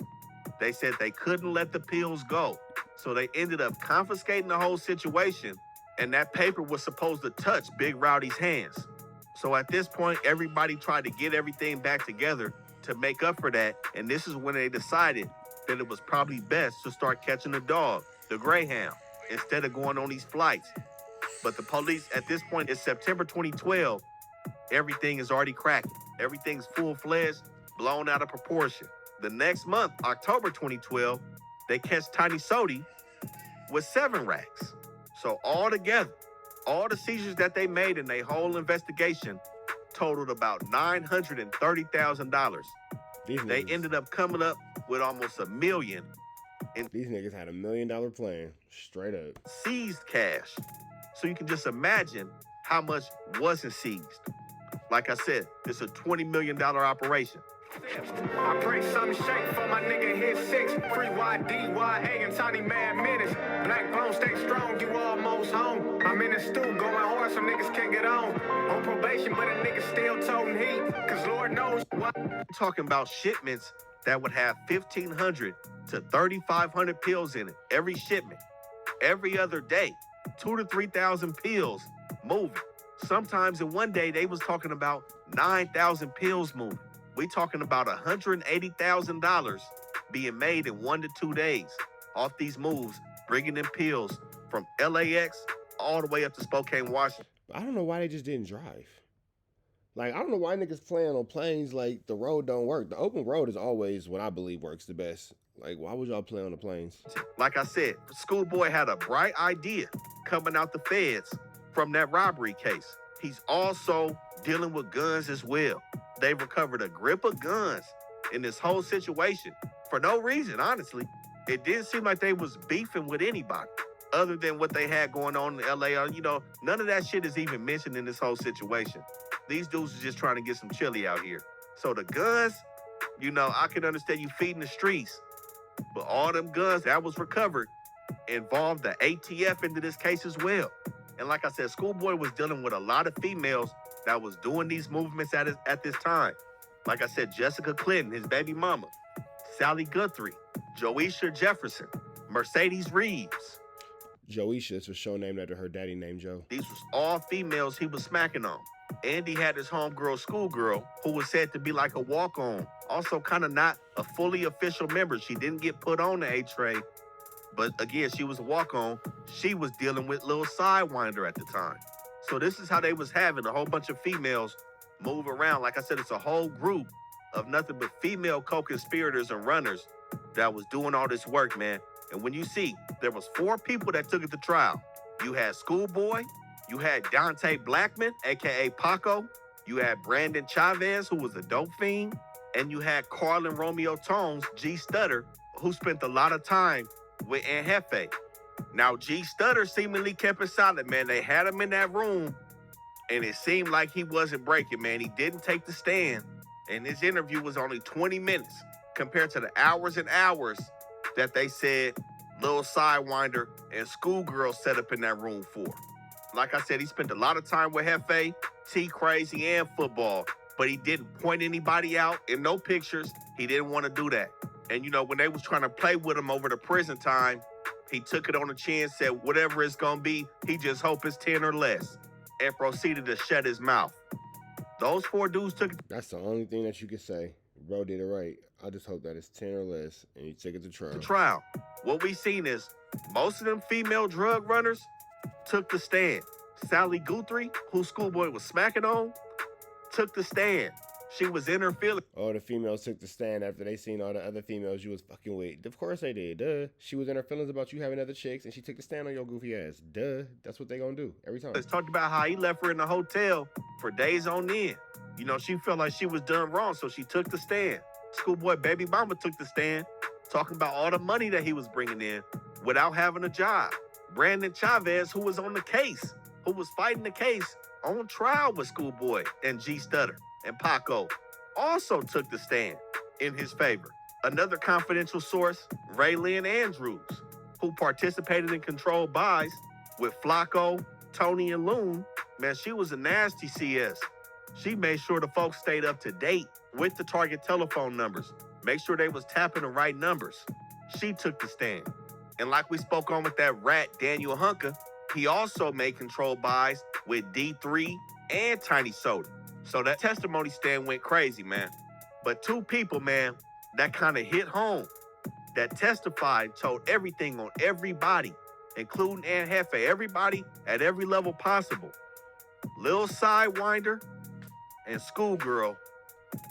They said they couldn't let the pills go, so they ended up confiscating the whole situation, and that paper was supposed to touch Big Rowdy's hands. So at this point, everybody tried to get everything back together to make up for that, and this is when they decided that it was probably best to start catching the dog, the Greyhound, instead of going on these flights. But the police, at this point, it's September 2012, everything is already cracking. Everything's full-fledged, blown out of proportion. The next month, October 2012, they catch Tiny Sodi with 7 racks. So altogether, all the seizures that they made in their whole investigation totaled about $930,000. They ended up coming up with almost $1 million. These niggas had $1 million plan, straight up. Seized cash. So you can just imagine how much wasn't seized. Like I said, it's a $20 million operation. I pray something shake for my nigga hit 6. Free YD, YA, and Tiny Mad Minutes. Black bone stay strong, you almost home. I'm in the stew going hard, some niggas can't get on. On probation, but a nigga still toting heat. Cause Lord knows what. I'm talking about shipments that would have 1,500 to 3,500 pills in it. Every shipment. Every other day. 2,000 to 3,000 pills moving. Sometimes in one day, they was talking about 9,000 pills moving We talking about $180,000 being made in 1 to 2 days off these moves, bringing in pills from LAX all the way up to Spokane, Washington. I don't know why they just didn't drive. Like, I don't know why niggas playing on planes like the road don't work. The open road is always what I believe works the best. Like, why would y'all play on the planes? Like I said, Schoolboy had a bright idea coming out the feds from that robbery case. He's also dealing with guns as well. They recovered a grip of guns in this whole situation for no reason, honestly. It didn't seem like they was beefing with anybody other than what they had going on in LA. You know, none of that shit is even mentioned in this whole situation. These dudes are just trying to get some chili out here. So the guns, you know, I can understand you feeding the streets, but all them guns that was recovered involved the ATF into this case as well. And like I said, Schoolboy was dealing with a lot of females that was doing these movements at this time. Like I said, Jessica Clinton, his baby mama, Sally Guthrie, Joisha Jefferson, Mercedes Reeves. Joisha is for sure named after her daddy named Joe. These was all females he was smacking on. And he had his homegirl, Schoolgirl, who was said to be like a walk-on. Also kind of not a fully official member. She didn't get put on the A-Tray. But again, she was a walk-on. She was dealing with Lil Sidewinder at the time. So this is how they was having a whole bunch of females move around. Like I said, it's a whole group of nothing but female co-conspirators and runners that was doing all this work, man. And when you see, there was 4 people that took it to trial. You had Schoolboy, you had Dante Blackman, a.k.a. Paco, you had Brandon Chavez, who was a dope fiend, and you had Carlin Romeo Tones, G Stutter, who spent a lot of time with Aunt Jefe. Now, G Stutter seemingly kept it solid, man. They had him in that room, and it seemed like he wasn't breaking, man. He didn't take the stand, and his interview was only 20 minutes compared to the hours and hours that they said Lil Sidewinder and Schoolgirl set up in that room for. Like I said, he spent a lot of time with Jefe, T-Crazy, and football, but he didn't point anybody out in no pictures. He didn't want to do that. And, you know, when they was trying to play with him over the prison time, he took it on the chin, said whatever it's going to be, he just hope it's 10 or less, and proceeded to shut his mouth. Those 4 dudes took it. That's the only thing that you can say. Bro did it right. I just hope that it's 10 or less, and you take it to trial. What we seen is most of them female drug runners took the stand. Sally Guthrie, who Schoolboy was smacking on, took the stand. She was in her feelings. All the females took the stand after they seen all the other females you was fucking with. Of course they did. Duh. She was in her feelings about you having other chicks, and she took the stand on your goofy ass. Duh. That's what they gonna do every time. Talked about how he left her in the hotel for days on end. You know, she felt like she was done wrong, so she took the stand. Schoolboy baby mama took the stand, talking about all the money that he was bringing in without having a job. Brandon Chavez, who was on the case, who was fighting the case on trial with Schoolboy and G Stutter and Paco, also took the stand in his favor. Another confidential source, Raylynn Andrews, who participated in controlled buys with FLAKKO, Tony, and Loon. Man, she was a nasty CS. She made sure the folks stayed up to date with the target telephone numbers, make sure they was tapping the right numbers. She took the stand. And like we spoke on with that rat, Daniel Hunker, he also made controlled buys with D3 and Tiny Soda. So that testimony stand went crazy, man. But 2 people, man, that kind of hit home, that testified, told everything on everybody, including Aunt Jefe, everybody at every level possible. Lil Sidewinder and Schoolgirl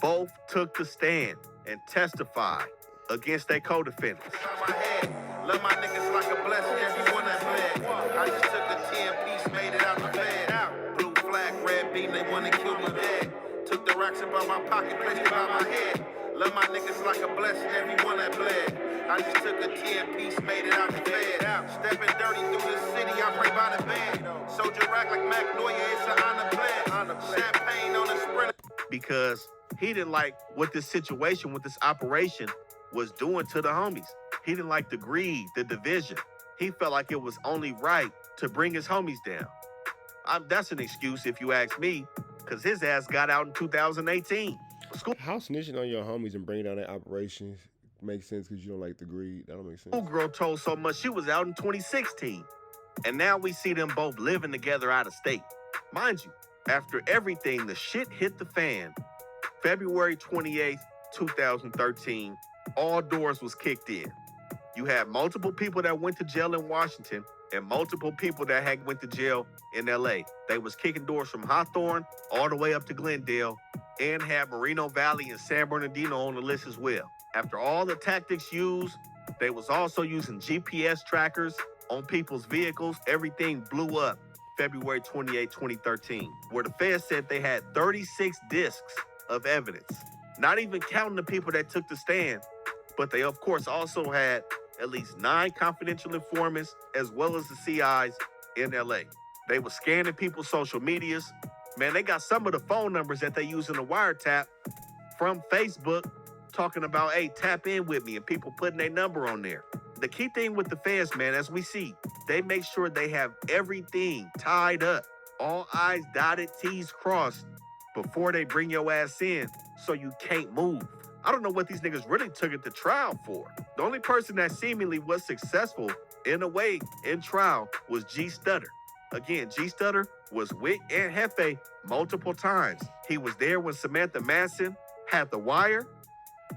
both took the stand and testified against their co-defendants. Love my niggas like a blessing, everyone that bled. I just took a 10-piece, made it out the bed. Blue flag, red beam, they wanna kill me dead. Took the racks about my pocket, placed it on my head. Love my niggas like a blessing, everyone that bled. I just took a 10-piece, made it out the bed. Stepping dirty through the city, I pray by the bed. Soldier rack like Magnolia, it's an honor bled. Champagne on the sprint. Because he didn't like what this situation, what this operation was doing to the homies. He didn't like the greed, the division. He felt like it was only right to bring his homies down. That's an excuse if you ask me, because his ass got out in 2018. How snitching on your homies and bringing down their operations makes sense because you don't like the greed? That don't make sense. Schoolgirl told so much she was out in 2016. And now we see them both living together out of state. Mind you, after everything, the shit hit the fan. February 28th, 2013, all doors was kicked in. You had multiple people that went to jail in Washington and multiple people that had went to jail in LA. They was kicking doors from Hawthorne all the way up to Glendale and had Moreno Valley and San Bernardino on the list as well. After all the tactics used, they was also using GPS trackers on people's vehicles. Everything blew up February 28, 2013, where the feds said they had 36 discs of evidence, not even counting the people that took the stand, but they of course also had at least 9 confidential informants as well as the CIs in LA. They were scanning people's social medias. Man, they got some of the phone numbers that they use in the wiretap from Facebook talking about, hey, tap in with me, and people putting their number on there. The key thing with the feds, man, as we see, they make sure they have everything tied up, all I's dotted, T's crossed before they bring your ass in so you can't move. I don't know what these niggas really took it to trial for. The only person that seemingly was successful in a way in trial was G Stutter. Again, G Stutter was with Aunt Jefe multiple times. He was there when Samantha Manson had the wire,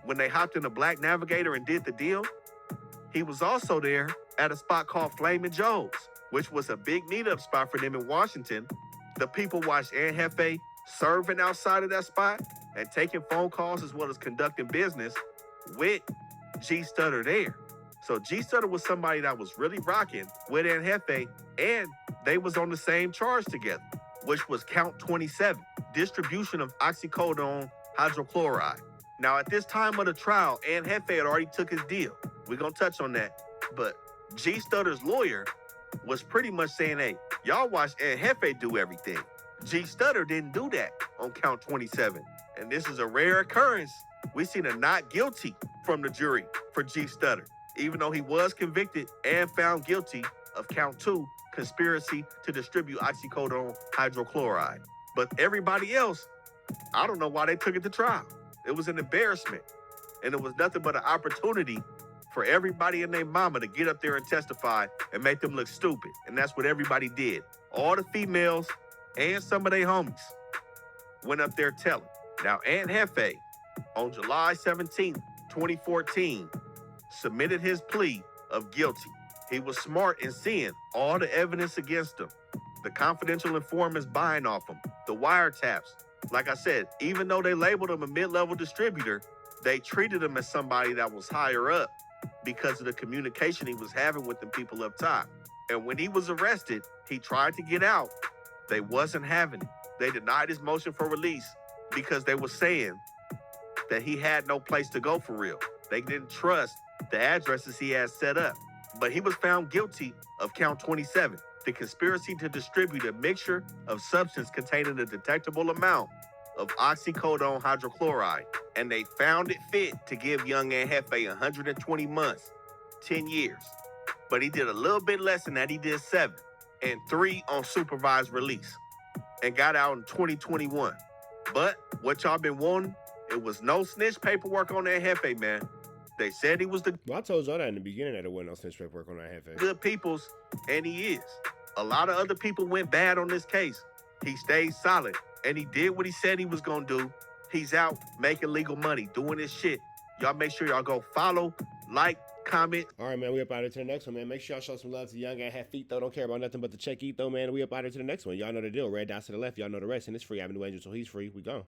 when they hopped in a black Navigator and did the deal. He was also there at a spot called Flamin' Joe's, which was a big meetup spot for them in Washington. The people watched Aunt Jefe serving outside of that spot and taking phone calls as well as conducting business with G Stutter there. So G Stutter was somebody that was really rocking with Aunt Jefe, and they was on the same charge together, which was count 27, distribution of oxycodone hydrochloride. Now, at this time of the trial, Aunt Jefe had already took his deal. We're gonna touch on that. But G Stutter's lawyer was pretty much saying, hey, y'all watch Aunt Jefe do everything. G Stutter didn't do that on count 27. And this is a rare occurrence. We seen a not guilty from the jury for G Stutter, even though he was convicted and found guilty of count 2, conspiracy to distribute oxycodone hydrochloride. But everybody else, I don't know why they took it to trial. It was an embarrassment. And it was nothing but an opportunity for everybody and their mama to get up there and testify and make them look stupid. And that's what everybody did. All the females and some of their homies went up there telling. Now, Aunt Jefe, on July 17, 2014, submitted his plea of guilty. He was smart in seeing all the evidence against him, the confidential informants buying off him, the wiretaps. Like I said, even though they labeled him a mid-level distributor, they treated him as somebody that was higher up because of the communication he was having with the people up top. And when he was arrested, he tried to get out. They wasn't having it. They denied his motion for release because they were saying that he had no place to go for real. They didn't trust the addresses he had set up. But he was found guilty of count 27, the conspiracy to distribute a mixture of substance containing a detectable amount of oxycodone hydrochloride. And they found it fit to give young Aunt Jefe 120 months, 10 years. But he did a little bit less than that. He did 7 and 3 on supervised release and got out in 2021. But what y'all been wanting, it was no snitch paperwork on Aunt Jefe, man. They said he was the Well, I told y'all that in the beginning that there wasn't no snitch paperwork on that Jefe. good people's, and he is. A lot of other people went bad on this case. He stayed solid, and he did what he said he was gonna do. He's out making legal money, doing his shit. Y'all make sure y'all go follow, like, comment. All right, man, we up out here to the next one, man. Make sure y'all show some love to young Aunt Jefito. Don't care about nothing but the check though, man. We up out here to the next one. Y'all know the deal. Red dots to the left. Y'all know the rest, and it's free. Avenue Angel, so he's free. We gone.